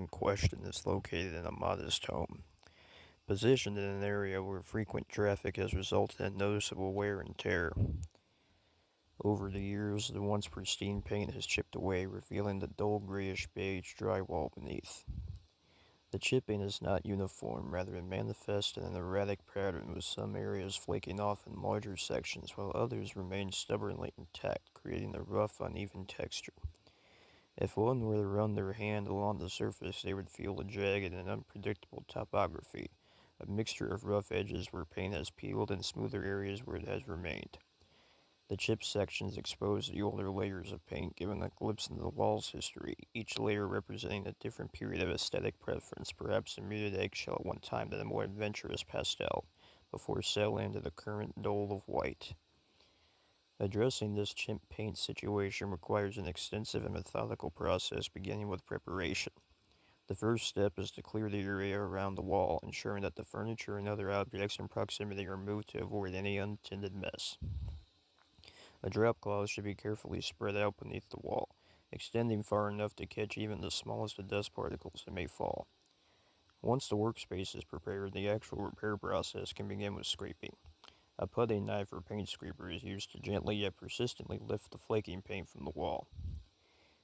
in question is located in a modest home, positioned in an area where frequent traffic has resulted in noticeable wear and tear. Over the years, the once pristine paint has chipped away, revealing the dull grayish-beige drywall beneath. The chipping is not uniform, rather it manifests in an erratic pattern, with some areas flaking off in larger sections, while others remain stubbornly intact, creating a rough, uneven texture. If one were to run their hand along the surface, they would feel a jagged and unpredictable topography, a mixture of rough edges where paint has peeled and smoother areas where it has remained. The chipped sections expose the older layers of paint, giving a glimpse into the wall's history, each layer representing a different period of aesthetic preference, perhaps a muted eggshell at one time, then a more adventurous pastel, before settling into the current dull of white. Addressing this chipped paint situation requires an extensive and methodical process, beginning with preparation. The first step is to clear the area around the wall, ensuring that the furniture and other objects in proximity are moved to avoid any untended mess. A drop cloth should be carefully spread out beneath the wall, extending far enough to catch even the smallest of dust particles that may fall. Once the workspace is prepared, the actual repair process can begin with scraping. A putty knife or paint scraper is used to gently yet persistently lift the flaking paint from the wall.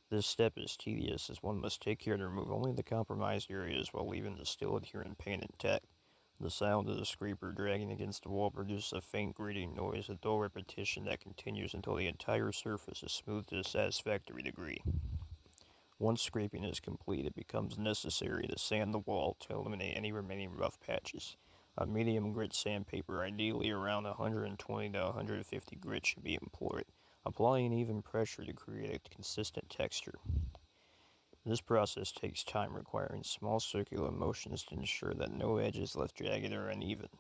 This step is tedious, as one must take care to remove only the compromised areas while leaving the still adherent paint intact. The sound of the scraper dragging against the wall produces a faint grating noise, a dull repetition that continues until the entire surface is smoothed to a satisfactory degree. Once scraping is complete, it becomes necessary to sand the wall to eliminate any remaining rough patches. A medium grit sandpaper, ideally around 120 to 150 grit, should be employed, applying even pressure to create a consistent texture. This process takes time, requiring small circular motions to ensure that no edge is left jagged or uneven.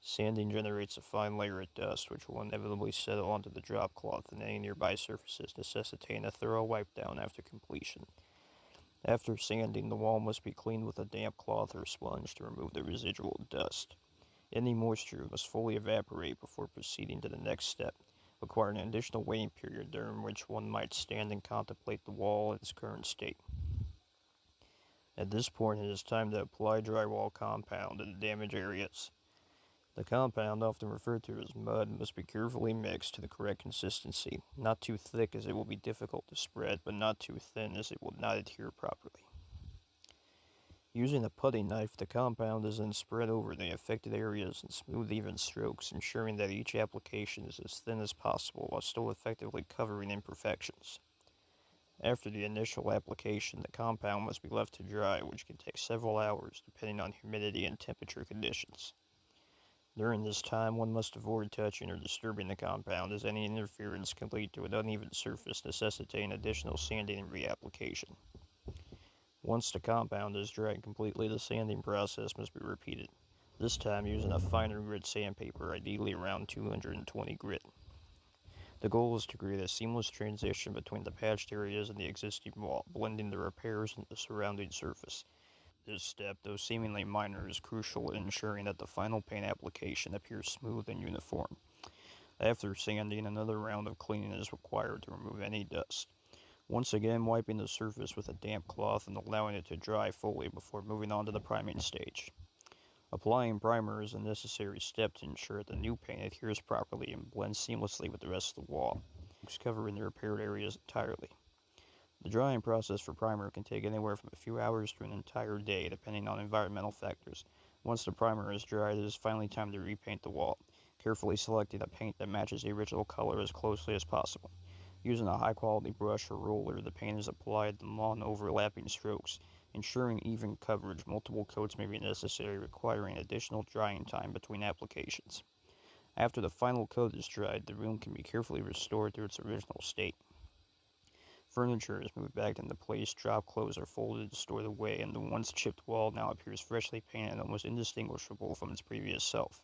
Sanding generates a fine layer of dust, which will inevitably settle onto the drop cloth and any nearby surfaces, necessitating a thorough wipe down after completion. After sanding, the wall must be cleaned with a damp cloth or sponge to remove the residual dust. Any moisture must fully evaporate before proceeding to the next step, requiring an additional waiting period during which one might stand and contemplate the wall in its current state. At this point, it is time to apply drywall compound to the damaged areas. The compound, often referred to as mud, must be carefully mixed to the correct consistency, not too thick as it will be difficult to spread, but not too thin as it will not adhere properly. Using a putty knife, the compound is then spread over the affected areas in smooth, even strokes, ensuring that each application is as thin as possible while still effectively covering imperfections. After the initial application, the compound must be left to dry, which can take several hours depending on humidity and temperature conditions. During this time, one must avoid touching or disturbing the compound, as any interference can lead to an uneven surface, necessitating additional sanding and reapplication. Once the compound is dried completely, the sanding process must be repeated, this time using a finer grit sandpaper, ideally around 220 grit. The goal is to create a seamless transition between the patched areas and the existing wall, blending the repairs into the surrounding surface. This step, though seemingly minor, is crucial in ensuring that the final paint application appears smooth and uniform. After sanding, another round of cleaning is required to remove any dust. Once again, wiping the surface with a damp cloth and allowing it to dry fully before moving on to the priming stage. Applying primer is a necessary step to ensure that the new paint adheres properly and blends seamlessly with the rest of the wall, covering the repaired areas entirely. The drying process for primer can take anywhere from a few hours to an entire day, depending on environmental factors. Once the primer is dried, it is finally time to repaint the wall, carefully selecting a paint that matches the original color as closely as possible. Using a high-quality brush or roller, the paint is applied in long overlapping strokes, ensuring even coverage. Multiple coats may be necessary, requiring additional drying time between applications. After the final coat is dried, the room can be carefully restored to its original state. Furniture is moved back into place, drop clothes are folded and stored away, and the once chipped wall now appears freshly painted and almost indistinguishable from its previous self.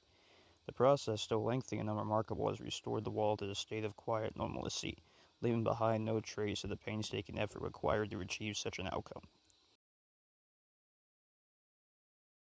The process, though lengthy and unremarkable, has restored the wall to a state of quiet normalcy, leaving behind no trace of the painstaking effort required to achieve such an outcome.